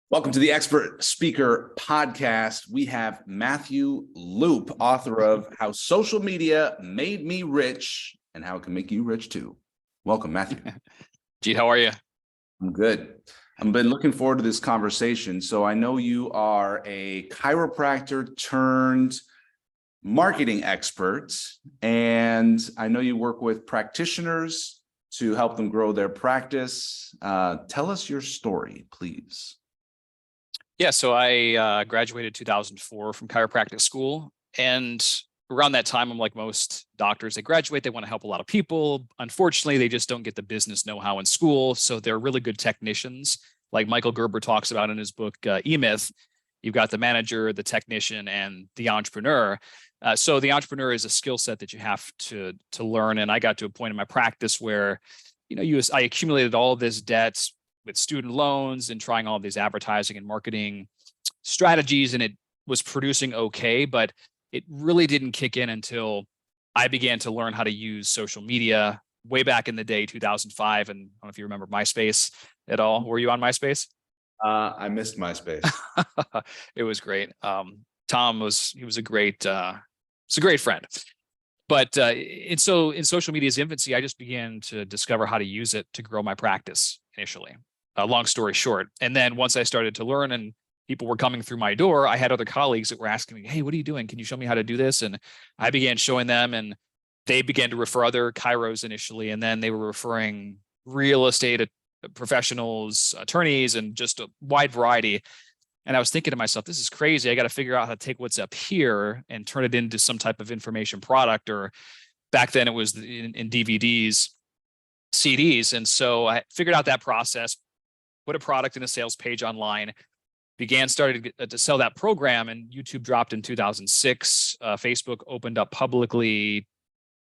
Welcome to the Expert Speaker Podcast. We have Matthew Loop, author of How Social Media Made Me Rich and How It Can Make You Rich Too. Welcome, Matthew. Majeed, how are you? I'm good. I've been looking forward to this conversation. So I know you are a chiropractor turned marketing expert, and I know you work with practitioners to help them grow their practice. Tell us your story, please. Yeah, so I graduated 2004 from chiropractic school. And around that time, I'm like most doctors, they graduate, they want to help a lot of people. Unfortunately, they just don't get the business know-how in school. So they're really good technicians. Like Michael Gerber talks about in his book, E-Myth, you've got the manager, the technician, and the entrepreneur. So the entrepreneur is a skill set that you have to learn. And I got to a point in my practice where, I accumulated all of this debt with student loans and trying all of these advertising and marketing strategies, and it was producing okay, but it really didn't kick in until I began to learn how to use social media way back in the day, 2005. And I don't know if you remember MySpace at all. Were you on MySpace? I missed MySpace. It was great. Tom was a great friend. But in social media's infancy, I just began to discover how to use it to grow my practice initially. Long story short. And then once I started to learn and people were coming through my door, I had other colleagues that were asking me, hey, what are you doing? Can you show me how to do this? And I began showing them, and they began to refer other chiros initially. And then they were referring real estate professionals, attorneys, and just a wide variety. And I was thinking to myself, this is crazy. I got to figure out how to take what's up here and turn it into some type of information product. Or back then it was in DVDs, CDs. And so I figured out that process, put a product in a sales page online, started to sell that program, and YouTube dropped in 2006. Facebook opened up publicly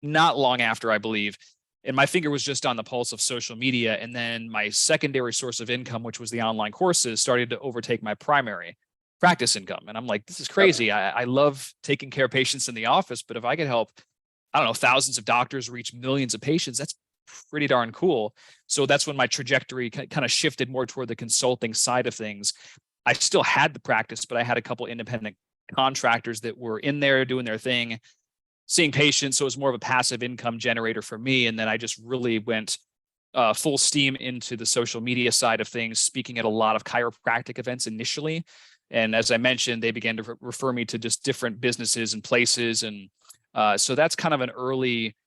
not long after, I believe. And my finger was just on the pulse of social media. And then my secondary source of income, which was the online courses, started to overtake my primary practice income. And I'm like, this is crazy. I love taking care of patients in the office, but if I could help, I don't know, thousands of doctors reach millions of patients, that's pretty darn cool. So that's when my trajectory kind of shifted more toward the consulting side of things. I still had the practice, but I had a couple independent contractors that were in there doing their thing, seeing patients. So it was more of a passive income generator for me. And then I just really went full steam into the social media side of things, speaking at a lot of chiropractic events initially. And as I mentioned, they began to refer me to just different businesses and places. And so that's kind of an early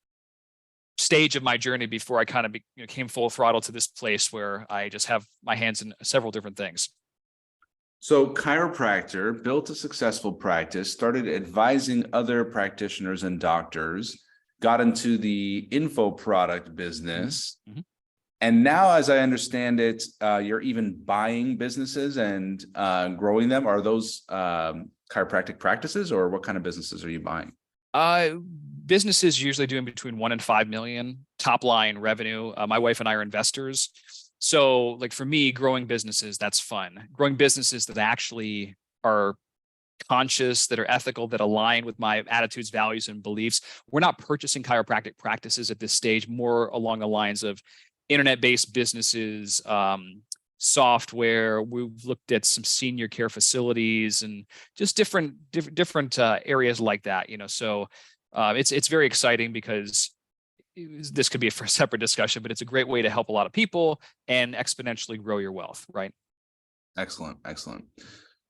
stage of my journey before I kind of came full throttle to this place where I just have my hands in several different things. So chiropractor, built a successful practice, started advising other practitioners and doctors, got into the info product business. Mm-hmm. And now, as I understand it, you're even buying businesses and growing them. Are those chiropractic practices, or what kind of businesses are you buying? Businesses usually doing between 1 and 5 million top line revenue. My wife and I are investors. So like for me, growing businesses, that's fun. Growing businesses that actually are conscious, that are ethical, that align with my attitudes, values, and beliefs. We're not purchasing chiropractic practices at this stage, more along the lines of internet-based businesses, software. We've looked at some senior care facilities and just different areas like that. So it's very exciting because this could be a separate discussion, but it's a great way to help a lot of people and exponentially grow your wealth, right? Excellent.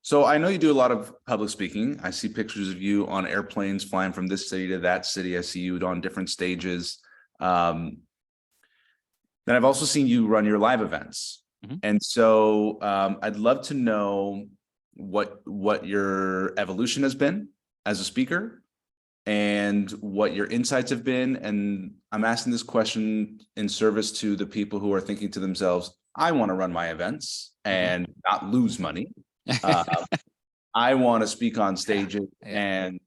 So I know you do a lot of public speaking. I see pictures of you on airplanes flying from this city to that city. I see you on different stages. Then I've also seen you run your live events. Mm-hmm. And so I'd love to know what your evolution has been as a speaker and what your insights have been. And I'm asking this question in service to the people who are thinking to themselves, I want to run my events and not lose money. I want to speak on stages and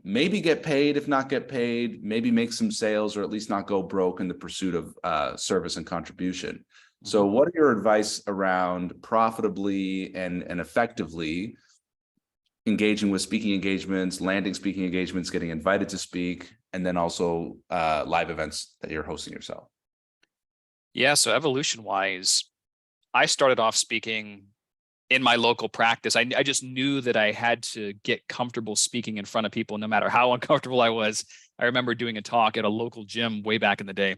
maybe get paid, if not get paid, maybe make some sales, or at least not go broke in the pursuit of service and contribution. So what are your advice around profitably and effectively engaging with speaking engagements, landing speaking engagements, getting invited to speak, and then also live events that you're hosting yourself? Yeah, so evolution-wise, I started off speaking in my local practice. I just knew that I had to get comfortable speaking in front of people, no matter how uncomfortable I was. I remember doing a talk at a local gym way back in the day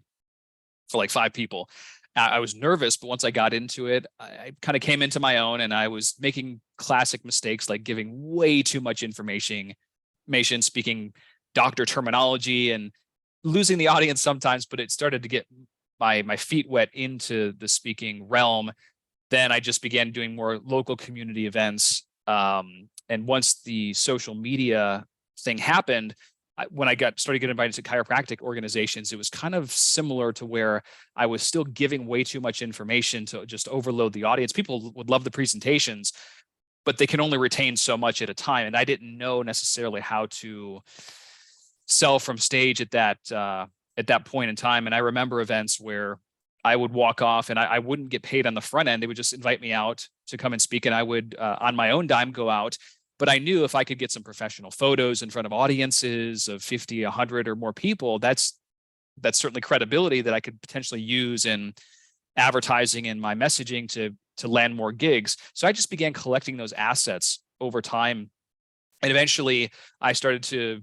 for like 5 people. I was nervous, but once I got into it, I kind of came into my own, and I was making classic mistakes like giving way too much information, speaking doctor terminology, and losing the audience sometimes. But it started to get my feet wet into the speaking realm. Then I just began doing more local community events. And once the social media thing happened, when I started getting invited to chiropractic organizations, it was kind of similar to where I was still giving way too much information to just overload the audience. People would love the presentations, but they can only retain so much at a time. And I didn't know necessarily how to sell from stage at that point in time. And I remember events where I would walk off and I wouldn't get paid on the front end. They would just invite me out to come and speak, and I would, on my own dime, go out. But I knew if I could get some professional photos in front of audiences of 50, 100 or more people, that's certainly credibility that I could potentially use in advertising and my messaging to land more gigs. So I just began collecting those assets over time. And eventually I started to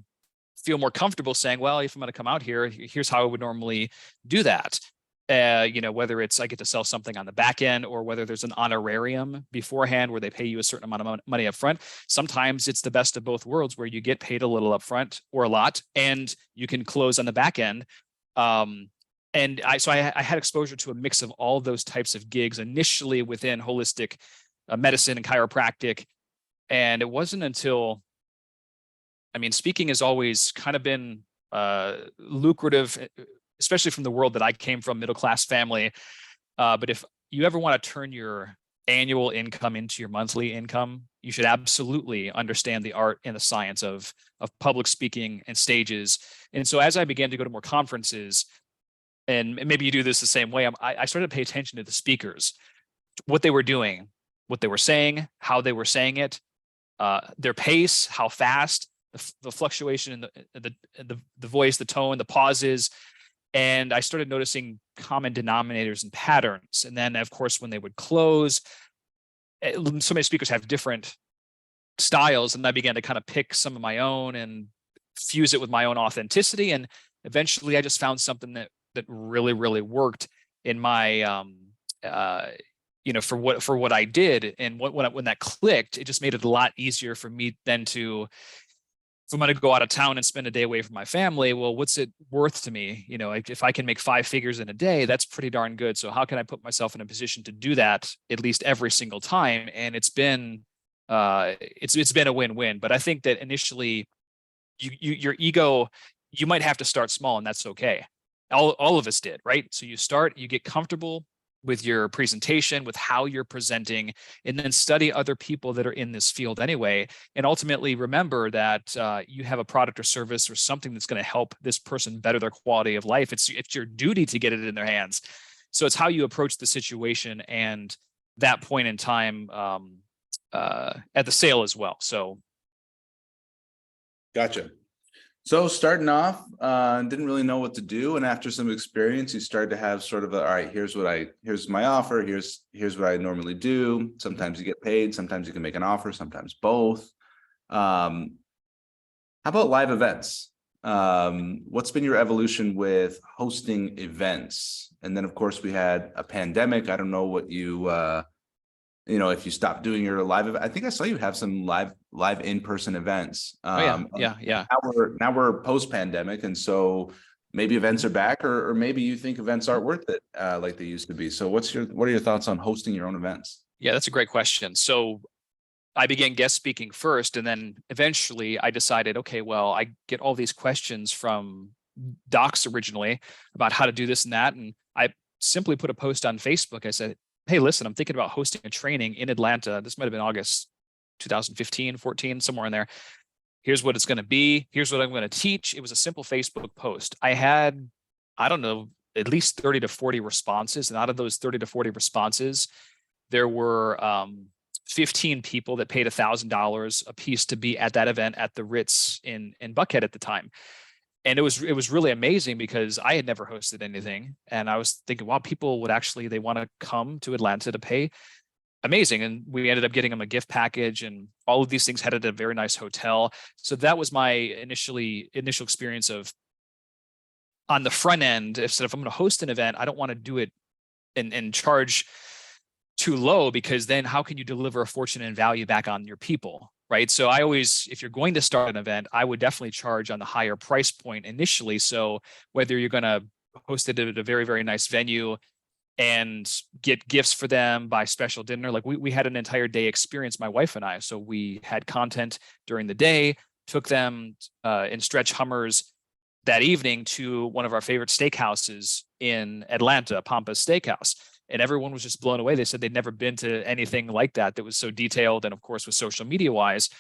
feel more comfortable saying, well, if I'm going to come out here, here's how I would normally do that. Whether it's I get to sell something on the back end, or whether there's an honorarium beforehand where they pay you a certain amount of money up front. Sometimes it's the best of both worlds, where you get paid a little up front or a lot, and you can close on the back end. And I had exposure to a mix of all those types of gigs initially within holistic medicine and chiropractic. And it wasn't until, speaking has always kind of been lucrative, especially from the world that I came from, middle-class family. But if you ever want to turn your annual income into your monthly income, you should absolutely understand the art and the science of public speaking and stages. And so as I began to go to more conferences, and maybe you do this the same way, I started to pay attention to the speakers, what they were doing, what they were saying, how they were saying it, their pace, how fast, the fluctuation in the voice, the tone, the pauses. And I started noticing common denominators and patterns. And then, of course, when they would close, so many speakers have different styles. And I began to kind of pick some of my own and fuse it with my own authenticity. And eventually I just found something that really, really worked in my, for what I did. And when that clicked, it just made it a lot easier for me then to, if I'm going to go out of town and spend a day away from my family, well, what's it worth to me? If I can make 5 figures in a day, that's pretty darn good. So how can I put myself in a position to do that at least every single time? And it's been a win-win. But I think that initially, your ego, you might have to start small, and that's okay. All of us did, right? So you get comfortable with your presentation, with how you're presenting, and then study other people that are in this field anyway. And ultimately remember that you have a product or service or something that's going to help this person better their quality of life. It's your duty to get it in their hands. So it's how you approach the situation and that point in time at the sale as well. So. Gotcha. So starting off, didn't really know what to do. And after some experience, you started to have sort of all right, here's my offer. Here's what I normally do. Sometimes you get paid. Sometimes you can make an offer, sometimes both. How about live events? What's been your evolution with hosting events? And then of course we had a pandemic. I don't know what if you stopped doing your live event. I think I saw you have some live in-person events. Yeah. Now we're post-pandemic, and so maybe events are back, or maybe you think events aren't worth it like they used to be. So what are your thoughts on hosting your own events? Yeah, that's a great question. So I began guest speaking first, and then eventually I decided, okay, well, I get all these questions from docs originally about how to do this and that. And I simply put a post on Facebook. I said, hey, listen, I'm thinking about hosting a training in Atlanta. This might have been August 2015, 14, somewhere in there. Here's what it's going to be. Here's what I'm going to teach. It was a simple Facebook post. I had, I don't know, at least 30 to 40 responses. And out of those 30 to 40 responses, there were 15 people that paid $1,000 a piece to be at that event at the Ritz in Buckhead at the time. And it was really amazing because I had never hosted anything. And I was thinking, wow, people would actually, they want to come to Atlanta to pay amazing. And we ended up getting them a gift package, and all of these things had at a very nice hotel. So that was my initial experience of, on the front end, if I'm going to host an event, I don't want to do it and charge too low, because then how can you deliver a fortune and value back on your people, right? So I always, if you're going to start an event, I would definitely charge on the higher price point initially. So whether you're going to host it at a very, very nice venue and get gifts for them, buy special dinner, like we had an entire day experience, my wife and I. So we had content during the day, took them in stretch Hummers that evening to one of our favorite steakhouses in Atlanta, Pampas Steakhouse. And everyone was just blown away. They said they'd never been to anything like that was so detailed, and of course with social media wise.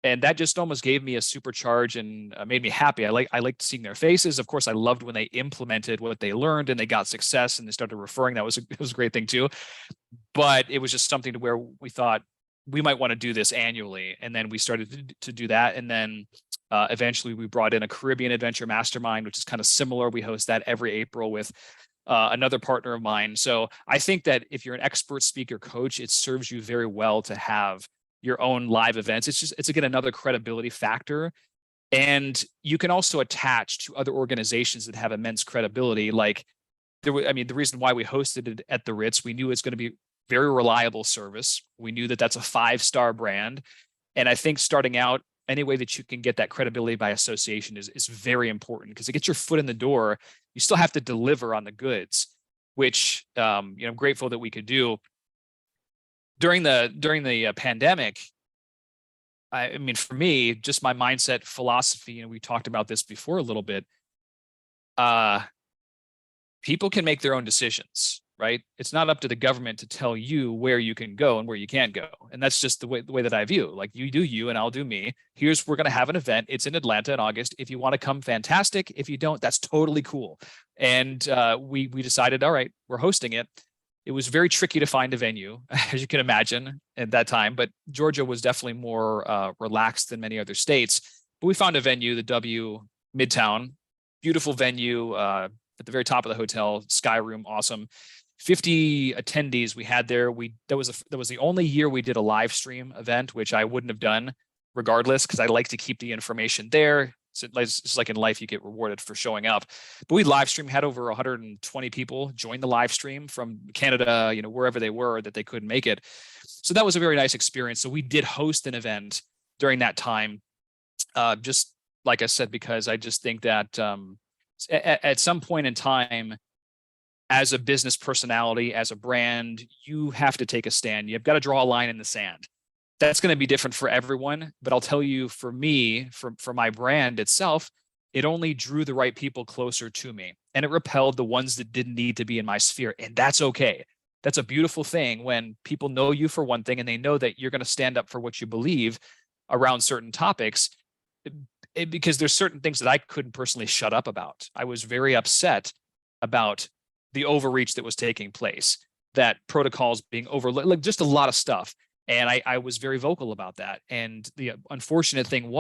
And that just almost gave me a supercharge and made me happy. I liked seeing their faces. Of course, I loved when they implemented what they learned and they got success and they started referring. It was a great thing too. But it was just something to where we thought we might want to do this annually. And then we started to do that. And then eventually we brought in a Caribbean Adventure Mastermind, which is kind of similar. We host that every April with another partner of mine. So I think that if you're an expert speaker coach, it serves you very well to have your own live events. It's again, another credibility factor. And you can also attach to other organizations that have immense credibility. Like the reason why we hosted it at the Ritz, we knew it's going to be very reliable service. We knew that that's a 5-star brand. And I think starting out, any way that you can get that credibility by association is very important, because it gets your foot in the door. You still have to deliver on the goods, which I'm grateful that we could do. During the pandemic, I mean, for me, just my mindset philosophy, and we talked about this before a little bit, people can make their own decisions, right? It's not up to the government to tell you where you can go and where you can't go. And that's just the way that I view. Like, you do you and I'll do me. We're going to have an event. It's in Atlanta in August. If you want to come, fantastic. If you don't, that's totally cool. And we decided, all right, we're hosting it. It was very tricky to find a venue, as you can imagine, at that time. But Georgia was definitely more relaxed than many other states. But we found a venue, the W Midtown, beautiful venue at the very top of the hotel, sky room, awesome. 50 attendees we had there. That was the only year we did a live stream event, which I wouldn't have done regardless, because I like to keep the information there. So it's like in life, you get rewarded for showing up. But we live stream, had over 120 people join the live stream from Canada, wherever they were that they couldn't make it. So that was a very nice experience. So we did host an event during that time, just like I said, because I just think that at some point in time, as a business personality, as a brand, you have to take a stand. You've got to draw a line in the sand. That's going to be different for everyone. But I'll tell you, for me, for my brand itself, it only drew the right people closer to me, and it repelled the ones that didn't need to be in my sphere. And that's okay. That's a beautiful thing when people know you for one thing and they know that you're going to stand up for what you believe around certain topics, because there's certain things that I couldn't personally shut up about. I was very upset about the overreach that was taking place, that protocols being overlooked, like just a lot of stuff. And I was very vocal about that. And the unfortunate thing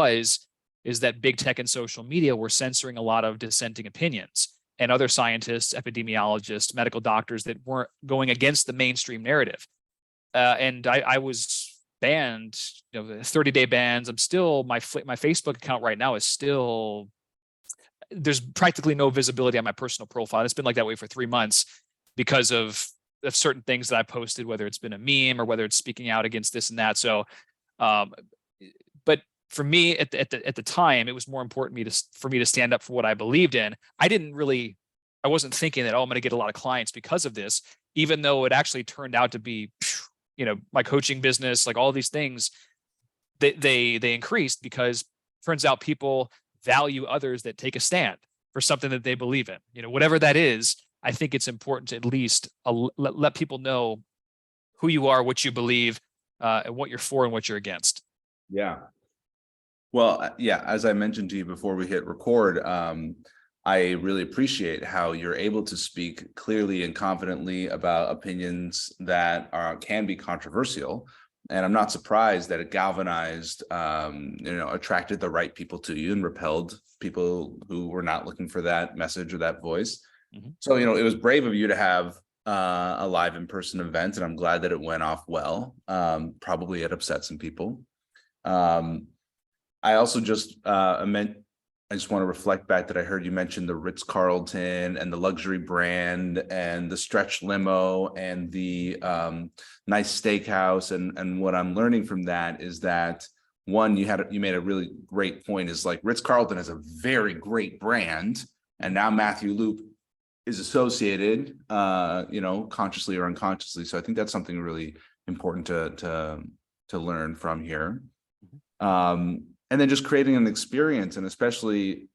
is that big tech and social media were censoring a lot of dissenting opinions, and other scientists, epidemiologists, medical doctors that weren't going against the mainstream narrative. And I was banned, 30-day bans. I'm still, my Facebook account right now is still, there's practically no visibility on my personal profile. It's been like that way for 3 months because of certain things that I posted, whether it's been a meme or whether it's speaking out against this and that. So, but for me at the time, it was more important for me to stand up for what I believed in. I wasn't thinking that, I'm going to get a lot of clients because of this, even though it actually turned out to be, my coaching business, like all these things, they increased because turns out people value others that take a stand for something that they believe in, whatever that is. I think it's important to at least let people know who you are, what you believe, and what you're for and what you're against. Yeah. Well, yeah, as I mentioned to you before we hit record, I really appreciate how you're able to speak clearly and confidently about opinions that can be controversial. And I'm not surprised that it galvanized, attracted the right people to you and repelled people who were not looking for that message or that voice. Mm-hmm. So, it was brave of you to have a live in-person event, and I'm glad that it went off well. Probably it upset some people. I also just I just want to reflect back that I heard you mention the Ritz-Carlton and the luxury brand and the stretch limo and the nice steakhouse. And what I'm learning from that is that, one, you made a really great point, is like Ritz-Carlton is a very great brand, and now Matthew Loop is associated, consciously or unconsciously. So I think that's something really important to learn from here. And then just creating an experience, and especially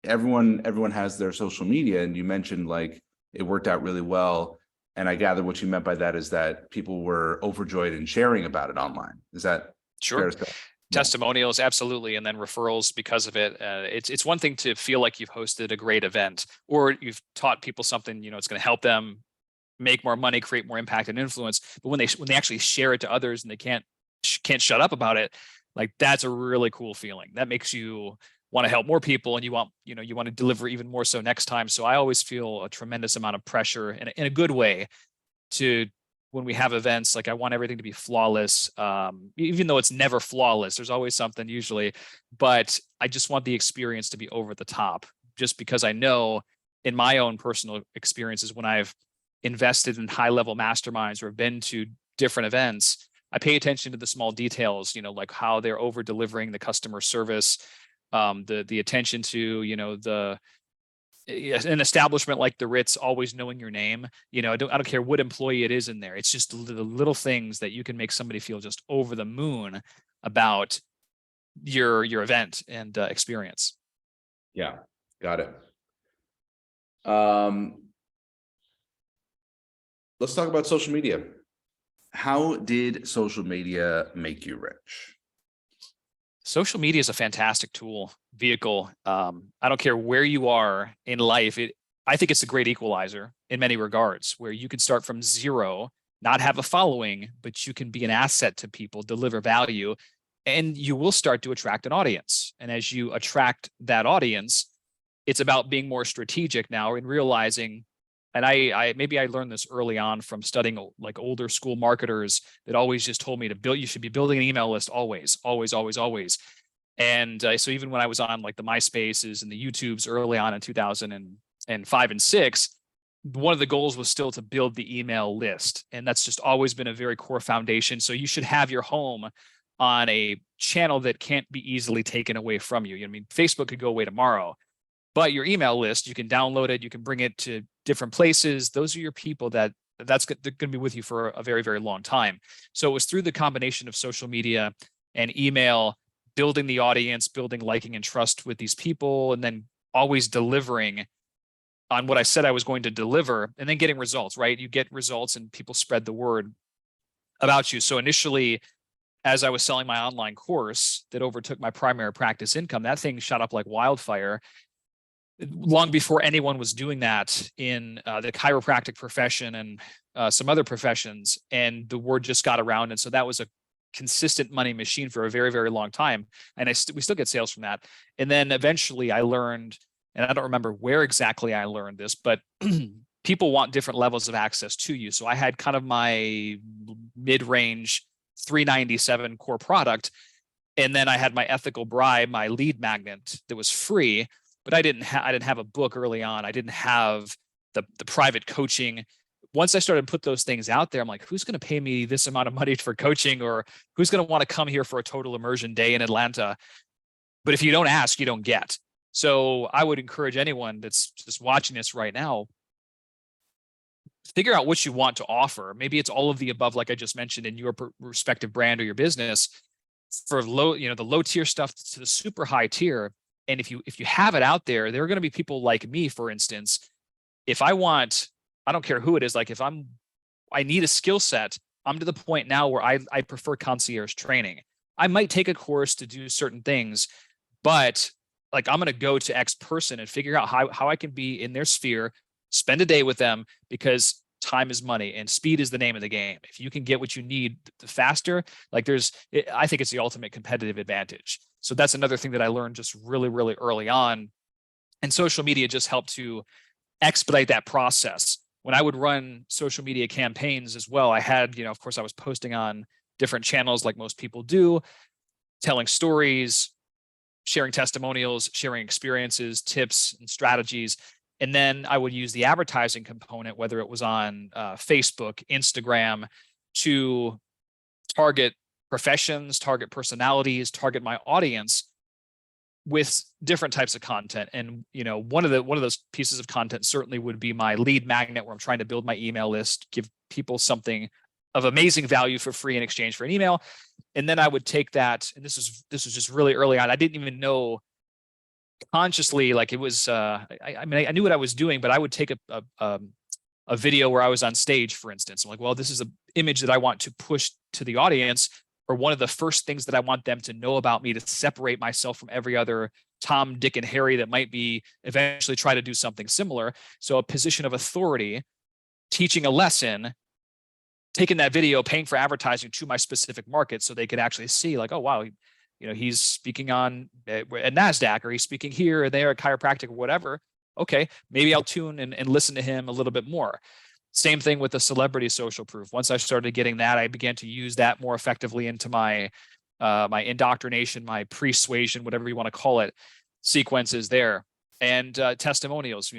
everyone has their social media, and you mentioned like it worked out really well. And I gather what you meant by that is that people were overjoyed in sharing about it online. Is that Sure. fair to say? Testimonials, absolutely, and then referrals because of it. It's one thing to feel like you've hosted a great event, or you've taught people something, it's going to help them make more money, create more impact and influence. But when they actually share it to others and they can't shut up about it, like that's a really cool feeling. That makes you want to help more people, and you want to deliver even more so next time. So I always feel a tremendous amount of pressure in a good way to, when we have events, like I want everything to be flawless, even though it's never flawless. There's always something usually, but I just want the experience to be over the top, just because I know in my own personal experiences, when I've invested in high level masterminds or been to different events, I pay attention to the small details, like how they're over delivering the customer service, the attention to, an establishment like the Ritz always knowing your name. I don't care what employee it is in there. It's just the little things that you can make somebody feel just over the moon about your event and experience. Yeah, got it. Let's talk about social media. How did social media make you rich? Social media is a fantastic tool, vehicle. I don't care where you are in life. I think it's a great equalizer in many regards, where you can start from zero, not have a following, but you can be an asset to people, deliver value, and you will start to attract an audience. And as you attract that audience, it's about being more strategic now and realizing, and I maybe I learned this early on from studying like older school marketers that always just told me you should be building an email list always, always, always, always. And so even when I was on like the MySpaces and the YouTubes early on in 2005 and 6, one of the goals was still to build the email list. And that's just always been a very core foundation. So you should have your home on a channel that can't be easily taken away from you. I mean, Facebook could go away tomorrow, but your email list, you can download it, you can bring it to different places. Those are your people they're going to be with you for a very, very long time. So it was through the combination of social media and email, building the audience, building liking and trust with these people, and then always delivering on what I said I was going to deliver, and then getting results, right? You get results and people spread the word about you. So initially, as I was selling my online course that overtook my primary practice income, that thing shot up like wildfire. Long before anyone was doing that in the chiropractic profession and some other professions, and the word just got around. And so that was a consistent money machine for a very, very long time. And we still get sales from that. And then eventually I learned, and I don't remember where exactly I learned this, but people want different levels of access to you. So I had kind of my mid-range $397 core product. And then I had my ethical bribe, my lead magnet that was free, but I didn't have a book early on. I didn't have the private coaching. Once I started to put those things out there, I'm like, who's going to pay me this amount of money for coaching, or who's going to want to come here for a total immersion day in Atlanta? But if you don't ask, you don't get. So I would encourage anyone that's just watching this right now, figure out what you want to offer. Maybe it's all of the above, like I just mentioned, in your respective brand or your business, for the low tier stuff to the super high tier. And if you have it out there, there are going to be people like me, for instance. If I don't care who it is, like I need a skill set, I'm to the point now where I prefer concierge training. I might take a course to do certain things, but like I'm going to go to X person and figure out how I can be in their sphere, spend a day with them, because time is money and speed is the name of the game. If you can get what you need the faster, I think it's the ultimate competitive advantage. So that's another thing that I learned just really, really early on. And social media just helped to expedite that process. when I would run social media campaigns as well, I had, of course, I was posting on different channels like most people do, telling stories, sharing testimonials, sharing experiences, tips, and strategies. And then I would use the advertising component, whether it was on Facebook, Instagram, to target professions, target personalities, target my audience with different types of content. And one of those pieces of content certainly would be my lead magnet, where I'm trying to build my email list, give people something of amazing value for free in exchange for an email. And then I would take that, and this was just really early on. I didn't even know consciously, like it was. I mean, I knew what I was doing, but I would take a video where I was on stage, for instance. I'm like, well, this is an image that I want to push to the audience, or one of the first things that I want them to know about me to separate myself from every other Tom, Dick, and Harry that might be eventually try to do something similar. So a position of authority, teaching a lesson, taking that video, paying for advertising to my specific market so they could actually see like, oh, wow, he's speaking on at NASDAQ, or he's speaking here or there at chiropractic or whatever. Okay, maybe I'll tune and listen to him a little bit more. Same thing with the celebrity social proof. Once I started getting that, I began to use that more effectively into my my indoctrination, my persuasion, whatever you want to call it, sequences there, and testimonials.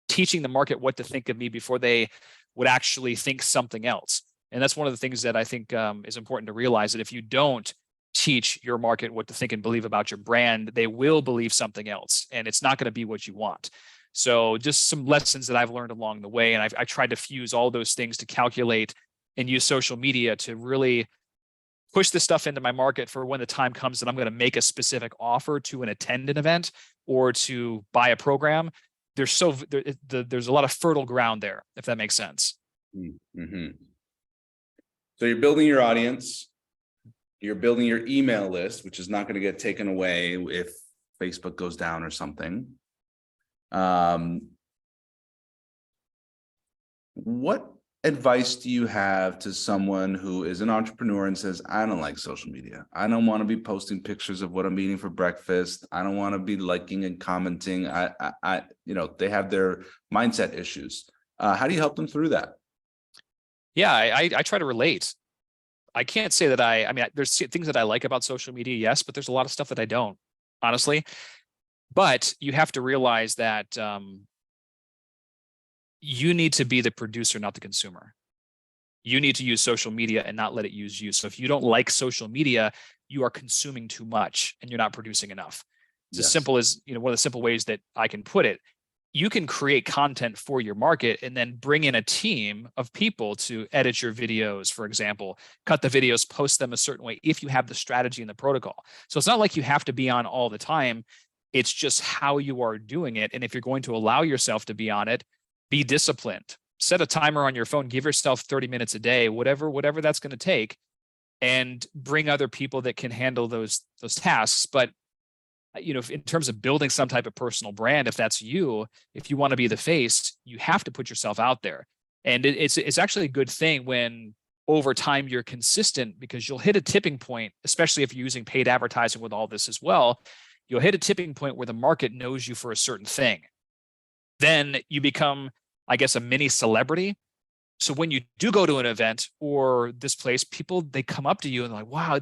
Teaching the market what to think of me before they would actually think something else. And that's one of the things that I think is important to realize, that if you don't teach your market what to think and believe about your brand, they will believe something else, and it's not going to be what you want. So just some lessons that I've learned along the way. And I tried to fuse all those things to calculate and use social media to really push this stuff into my market for when the time comes that I'm going to make a specific offer to attend an event or to buy a program. There's a lot of fertile ground there, if that makes sense. Mm-hmm. So you're building your audience, you're building your email list, which is not going to get taken away if Facebook goes down or something. What advice do you have to someone who is an entrepreneur and says, I don't like social media. I don't want to be posting pictures of what I'm eating for breakfast. I don't want to be liking and commenting. They have their mindset issues. How do you help them through that? Yeah, I try to relate. I can't say that I mean, there's things that I like about social media, yes, but there's a lot of stuff that I don't, honestly. But you have to realize that you need to be the producer, not the consumer. You need to use social media and not let it use you. So if you don't like social media, you are consuming too much and you're not producing enough. It's as simple as, one of the simple ways that I can put it. You can create content for your market and then bring in a team of people to edit your videos, for example, cut the videos, post them a certain way if you have the strategy and the protocol. So it's not like you have to be on all the time. It's just how you are doing it. And if you're going to allow yourself to be on it, be disciplined. Set a timer on your phone, give yourself 30 minutes a day, whatever that's going to take, and bring other people that can handle those tasks. But in terms of building some type of personal brand, if that's you, if you want to be the face, you have to put yourself out there. And it's actually a good thing when over time you're consistent, because you'll hit a tipping point, especially if you're using paid advertising with all this as well. You'll hit a tipping point where the market knows you for a certain thing. Then you become, I guess, a mini celebrity. So when you do go to an event or this place, people, they come up to you and they're like, wow,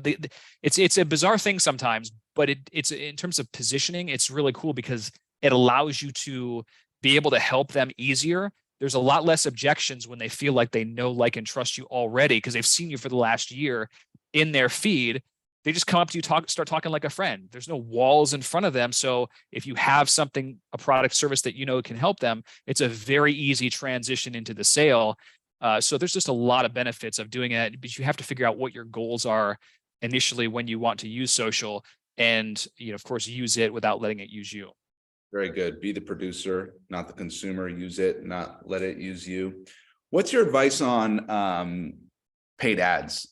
it's a bizarre thing sometimes, but it's in terms of positioning, it's really cool because it allows you to be able to help them easier. There's a lot less objections when they feel like they know, like, and trust you already because they've seen you for the last year in their feed. They just come up to you, start talking like a friend. There's no walls in front of them. So if you have something, a product, service that can help them, it's a very easy transition into the sale. So there's just a lot of benefits of doing it, but you have to figure out what your goals are initially when you want to use social, and of course, use it without letting it use you. Very good. Be the producer, not the consumer. Use it, not let it use you. What's your advice on paid ads?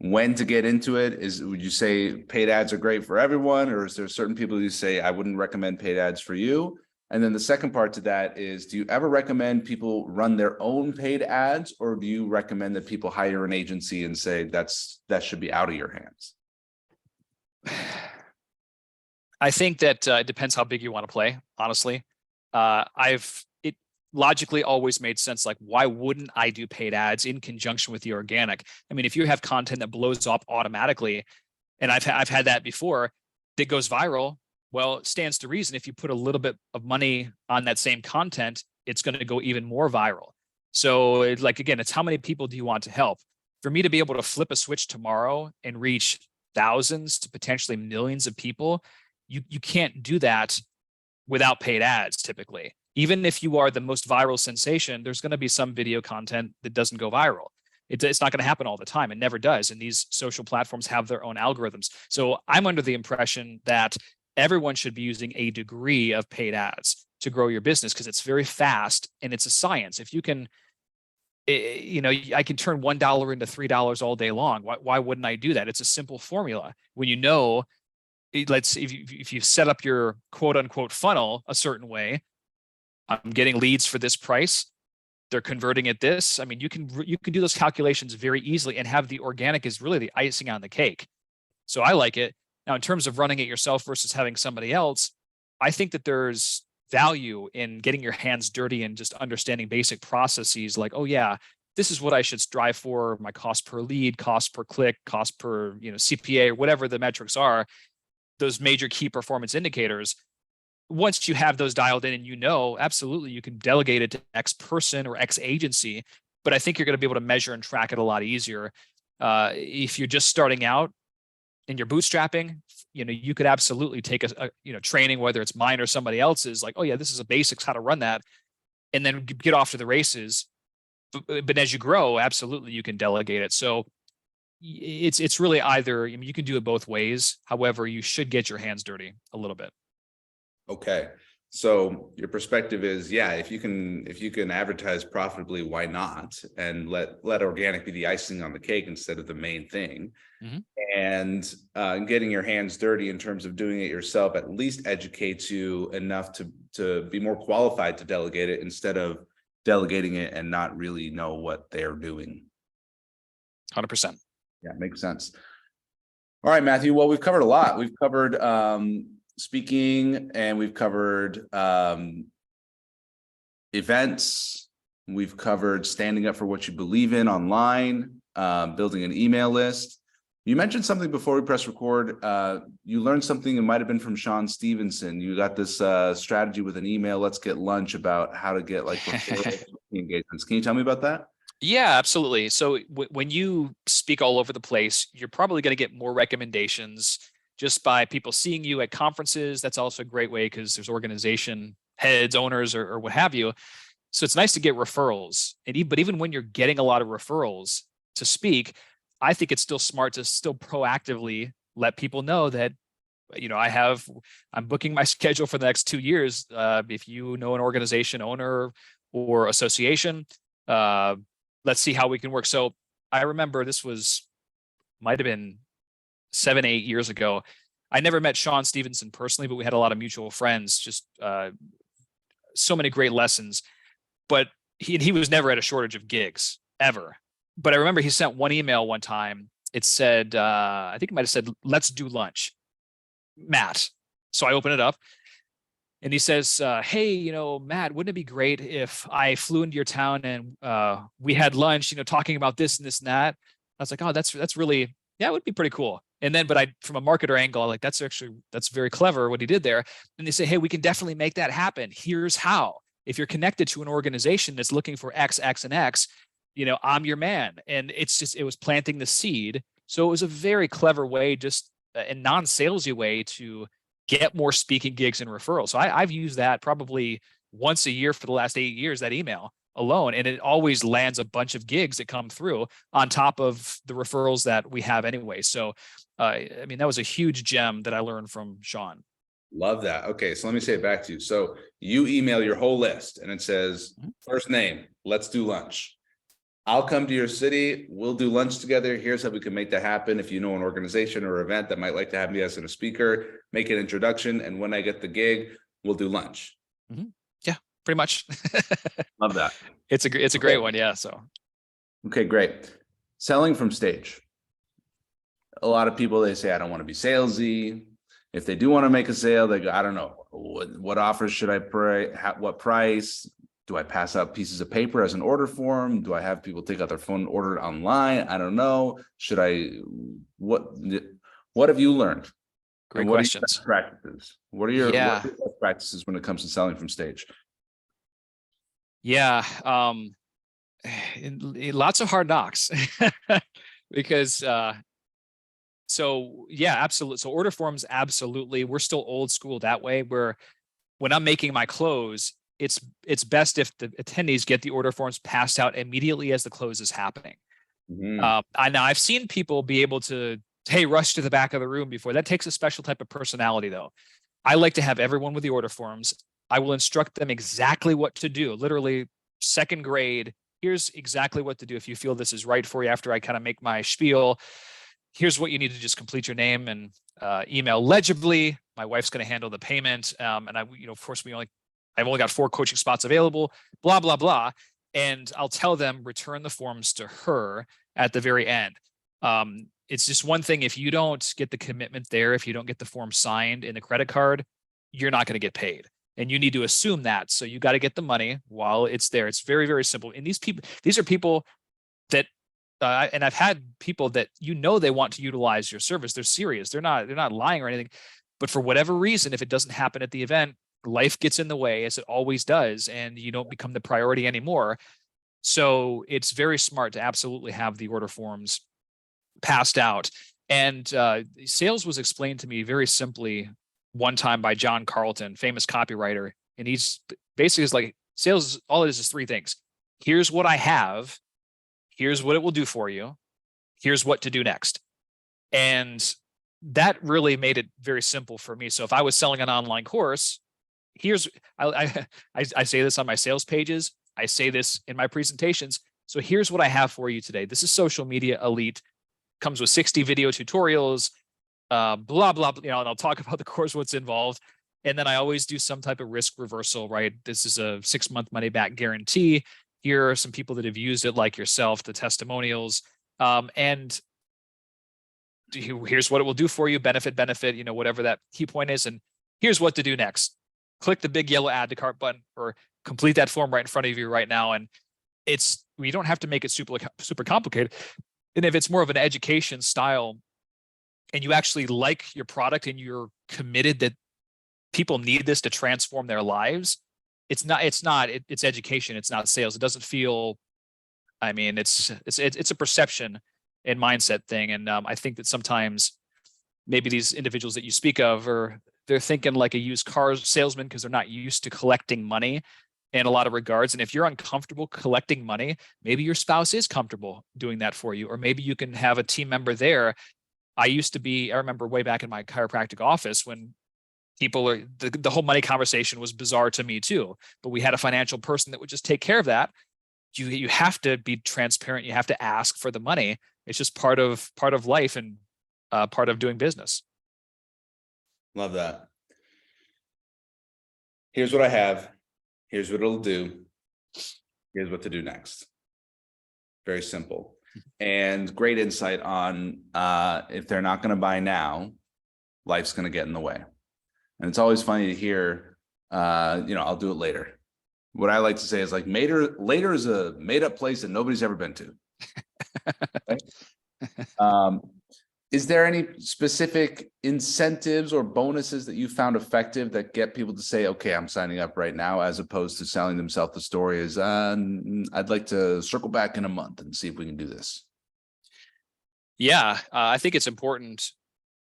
When to get into it? Would you say paid ads are great for everyone, or is there certain people who say I wouldn't recommend paid ads for you? And then the second part to that is, do you ever recommend people run their own paid ads, or do you recommend that people hire an agency and say that should be out of your hands? I think that it depends how big you want to play, honestly. logically always made sense. Like, why wouldn't I do paid ads in conjunction with the organic? I mean, if you have content that blows up automatically, and I've had that before, that goes viral, well, it stands to reason if you put a little bit of money on that same content, it's going to go even more viral. So like, again, it's how many people do you want to help? For me to be able to flip a switch tomorrow and reach thousands to potentially millions of people, you can't do that without paid ads typically. Even if you are the most viral sensation, there's going to be some video content that doesn't go viral. It's not going to happen all the time. It never does. And these social platforms have their own algorithms. So I'm under the impression that everyone should be using a degree of paid ads to grow your business, because it's very fast and it's a science. If you can, I can turn $1 into $3 all day long. Why wouldn't I do that? It's a simple formula. When you know, if you set up your quote unquote funnel a certain way, I'm getting leads for this price, they're converting at this. I mean, you can do those calculations very easily and have the organic is really the icing on the cake. So I like it. Now, in terms of running it yourself versus having somebody else, I think that there's value in getting your hands dirty and just understanding basic processes like, oh yeah, this is what I should strive for, my cost per lead, cost per click, cost per, CPA, or whatever the metrics are, those major key performance indicators. Once you have those dialed in and absolutely you can delegate it to X person or X agency, but I think you're going to be able to measure and track it a lot easier. If you're just starting out and you're bootstrapping, you could absolutely take a training, whether it's mine or somebody else's, like, oh yeah, this is a basics, how to run that, and then get off to the races. But as you grow, absolutely you can delegate it. So it's really either, you can do it both ways. However, you should get your hands dirty a little bit. Okay. So your perspective is, yeah, if you can advertise profitably, why not? And let organic be the icing on the cake instead of the main thing. Mm-hmm. And getting your hands dirty in terms of doing it yourself at least educates you enough to be more qualified to delegate it instead of delegating it and not really know what they're doing. 100%. Yeah, makes sense. All right, Matthew. Well, we've covered a lot. We've covered speaking, and we've covered events. We've covered standing up for what you believe in online, building an email list. You mentioned something before we press record. You learned something, it might have been from Sean Stevenson. You got this strategy with an email, let's get lunch, about how to get like engagements. Can you tell me about that? Yeah, absolutely. So when you speak all over the place, you're probably going to get more recommendations just by people seeing you at conferences. That's also a great way because there's organization heads, owners, or what have you. So it's nice to get referrals. But even when you're getting a lot of referrals to speak, I think it's still smart to still proactively let people know that, I'm booking my schedule for the next 2 years. If you know an organization, owner, or association, let's see how we can work. So I remember might have been 7, 8 years ago. I never met Sean Stevenson personally, but we had a lot of mutual friends, just so many great lessons. But he was never at a shortage of gigs, ever. But I remember he sent one email one time. It said, I think it might have said, let's do lunch, Matt. So I open it up and he says, hey, Matt, wouldn't it be great if I flew into your town and we had lunch, talking about this and this and that. I was like, oh, that's really, yeah, it would be pretty cool. And then, but from a marketer angle, like, that's very clever what he did there. And they say, hey, we can definitely make that happen. Here's how. If you're connected to an organization that's looking for X, X, and X, I'm your man. And it was planting the seed. So it was a very clever way, just a non-salesy way to get more speaking gigs and referrals. So I've used that probably once a year for the last 8 years, that email alone. And it always lands a bunch of gigs that come through on top of the referrals that we have anyway. So, that was a huge gem that I learned from Sean. Love that. Okay. So let me say it back to you. So you email your whole list and it says, first name, let's do lunch. I'll come to your city. We'll do lunch together. Here's how we can make that happen. If you know an organization or event that might like to have me as a speaker, make an introduction. And when I get the gig, we'll do lunch. Mm-hmm. Yeah, pretty much. Love that. It's a great one. Yeah. So. Okay, great. Selling from stage. A lot of people, they say, I don't want to be salesy. If they do want to make a sale, they go, I don't know, what offers should I pray? What price? Do I pass out pieces of paper as an order form? Do I have people take out their phone and order it online? I don't know. Should I, what have you learned? Great And what are your questions. best practices? What are your Yeah. best practices when it comes to selling from stage? Yeah. Lots of hard knocks because, so yeah, absolutely. So order forms, absolutely. We're still old school that way, where when I'm making my close, it's best if the attendees get the order forms passed out immediately as the close is happening. Mhm. I've seen people be able to, hey, rush to the back of the room before. That takes a special type of personality, though. I like to have everyone with the order forms. I will instruct them exactly what to do, literally second grade. Here's exactly what to do if you feel this is right for you. After I kind of make my spiel, here's what you need to just complete your name and email legibly. My wife's going to handle the payment. And I, of course, I've only got 4 coaching spots available, blah, blah, blah. And I'll tell them, return the forms to her at the very end. It's just one thing. If you don't get the commitment there, if you don't get the form signed in the credit card, you're not going to get paid. And you need to assume that. So you got to get the money while it's there. It's very, very simple. And these are people that, and I've had people that, they want to utilize your service. They're serious. They're not lying or anything. But for whatever reason, if it doesn't happen at the event, life gets in the way, as it always does, and you don't become the priority anymore. So it's very smart to absolutely have the order forms passed out. And sales was explained to me very simply one time by John Carlton, famous copywriter. And he's basically is like, sales, all it is 3 things. Here's what I have. Here's what it will do for you. Here's what to do next. And that really made it very simple for me. So if I was selling an online course, I say this on my sales pages. I say this in my presentations. So here's what I have for you today. This is Social Media Elite. Comes with 60 video tutorials, blah, blah, and I'll talk about the course, what's involved. And then I always do some type of risk reversal, right? This is a 6-month money back guarantee. Here are some people that have used it, like yourself, the testimonials. And here's what it will do for you, benefit, whatever that key point is. And here's what to do next. Click the big yellow add to cart button or complete that form right in front of you right now. And we don't have to make it super complicated. And if it's more of an education style and you actually like your product and you're committed that people need this to transform their lives, it's education. It's not sales. It doesn't feel, it's a perception and mindset thing. And I think that sometimes maybe these individuals that you speak of they're thinking like a used car salesman because they're not used to collecting money in a lot of regards. And if you're uncomfortable collecting money, maybe your spouse is comfortable doing that for you, or maybe you can have a team member there. I remember way back in my chiropractic office when the whole money conversation was bizarre to me too, but we had a financial person that would just take care of that. You have to be transparent. You have to ask for the money. It's just part of life and part of doing business. Love that. Here's what I have. Here's what it'll do. Here's what to do next. Very simple. And great insight on if they're not going to buy now, life's going to get in the way. And it's always funny to hear, I'll do it later. What I like to say is like later is a made up place that nobody's ever been to. Right? Is there any specific incentives or bonuses that you found effective that get people to say, okay, I'm signing up right now, as opposed to selling themselves the story as I'd like to circle back in a month and see if we can do this? Yeah, I think it's important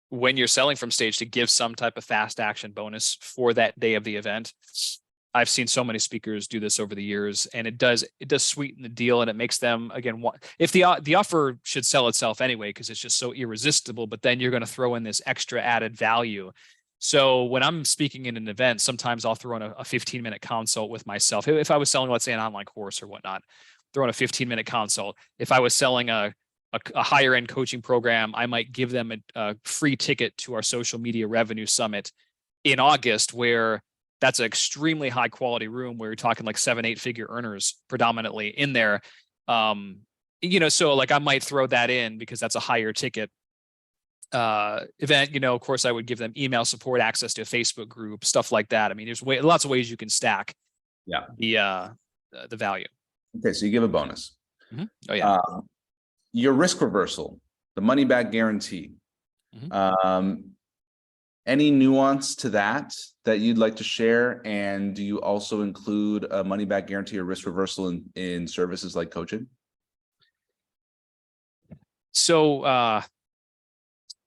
when you're selling from stage to give some type of fast action bonus for that day of the event. I've seen so many speakers do this over the years, and it does sweeten the deal, and it makes them, again, if the offer should sell itself anyway, because it's just so irresistible, but then you're going to throw in this extra added value. So when I'm speaking in an event, sometimes I'll throw in a 15-minute consult with myself. If I was selling, let's say, an online course or whatnot, throw in a 15-minute consult. If I was selling a higher end coaching program, I might give them a free ticket to our social media revenue summit in August, where that's an extremely high quality room where you're talking like 7-8 figure earners predominantly in there. So like I might throw that in because that's a higher ticket event. Of course I would give them email support, access to a Facebook group, stuff like that. There's lots of ways you can stack the value. Okay, so you give a bonus. Oh yeah. Your risk reversal, the money back guarantee. Any nuance to that you'd like to share? And do you also include a money back guarantee or risk reversal in services like coaching? So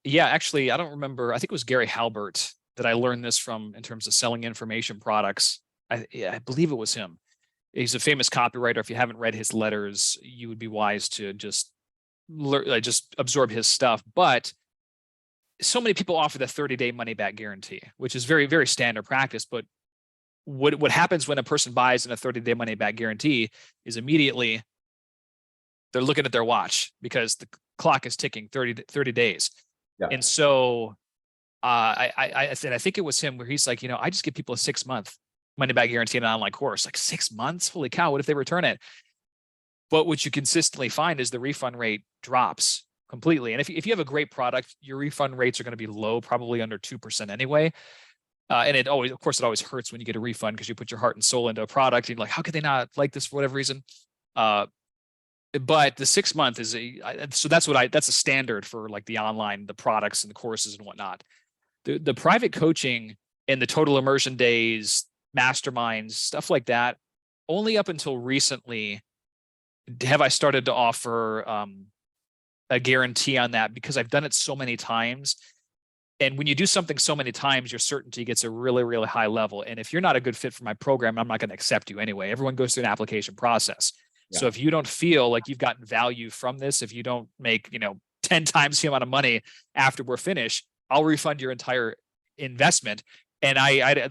yeah, actually, I don't remember. I think it was Gary Halbert that I learned this from in terms of selling information products. I believe it was him. He's a famous copywriter. If you haven't read his letters, you would be wise to just absorb his stuff. But so many people offer the 30-day money back guarantee, which is very, very standard practice. But what happens when a person buys in a 30-day money back guarantee is immediately they're looking at their watch because the clock is ticking 30 days. Yeah. And so I think it was him where he's like, I just give people a 6-month money back guarantee in an online course. Like 6 months? Holy cow, what if they return it? But what you consistently find is the refund rate drops completely. And if you have a great product, your refund rates are going to be low, probably under 2% anyway. And it always hurts when you get a refund because you put your heart and soul into a product. And you're like, how could they not like this for whatever reason? But the 6 month is that's a standard for like the online, the products and the courses and whatnot. The private coaching and the total immersion days, masterminds, stuff like that, only up until recently have I started to offer a guarantee on that, because I've done it so many times. And when you do something so many times, your certainty gets a really, really high level. And if you're not a good fit for my program, I'm not going to accept you anyway. Everyone goes through an application process. Yeah. So if you don't feel like you've gotten value from this, if you don't make, 10 times the amount of money after we're finished, I'll refund your entire investment. And I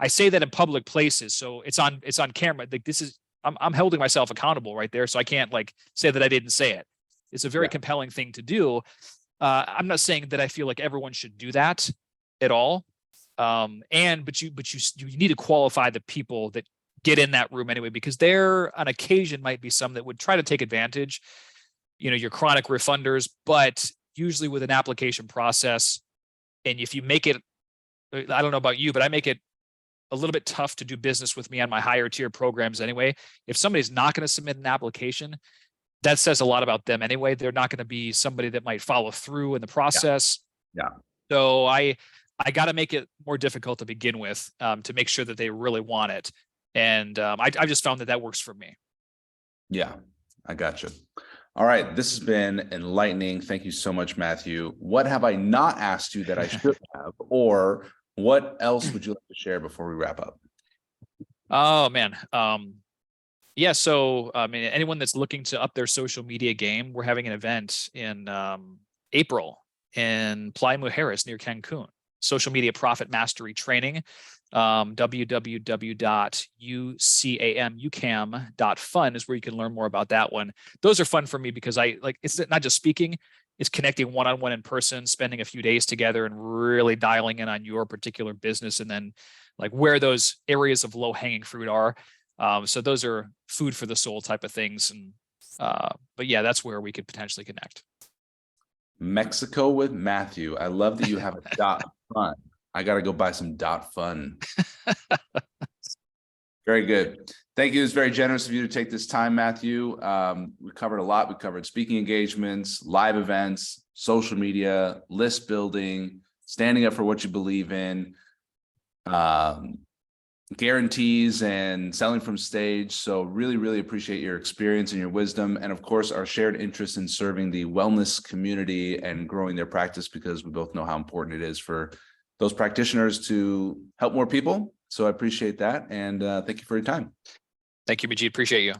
say that in public places. So it's on camera. Like I'm holding myself accountable right there. So I can't say that I didn't say it. It's a very compelling thing to do. I'm not saying that I feel like everyone should do that at all. But you need to qualify the people that get in that room anyway, because there on occasion might be some that would try to take advantage, your chronic refunders, but usually with an application process. And if you make it, I don't know about you, but I make it a little bit tough to do business with me on my higher tier programs anyway. If somebody's not going to submit an application, that says a lot about them anyway. They're not going to be somebody that might follow through in the process. Yeah. So I got to make it more difficult to begin with, to make sure that they really want it. And I just found that works for me. Yeah, I got you. All right. This has been enlightening. Thank you so much, Matthew. What have I not asked you that I should have, or what else would you like to share before we wrap up? Oh, man. Yeah. So, anyone that's looking to up their social media game, we're having an event in April in Playa Mujeres near Cancun. Social media profit mastery training. www.ucam.fun is where you can learn more about that one. Those are fun for me because it's not just speaking, it's connecting one-on-one in person, spending a few days together and really dialing in on your particular business, and then where those areas of low-hanging fruit are. So those are food for the soul type of things. And but yeah, that's where we could potentially connect. Mexico with Matthew. I love that you have a .fun. I got to go buy some .fun. Very good. Thank you. It's very generous of you to take this time, Matthew. We covered a lot. We covered speaking engagements, live events, social media, list building, standing up for what you believe in, guarantees, and selling from stage. So really, really appreciate your experience and your wisdom. And of course, our shared interest in serving the wellness community and growing their practice, because we both know how important it is for those practitioners to help more people. So I appreciate that. And thank you for your time. Thank you, Majeed. Appreciate you.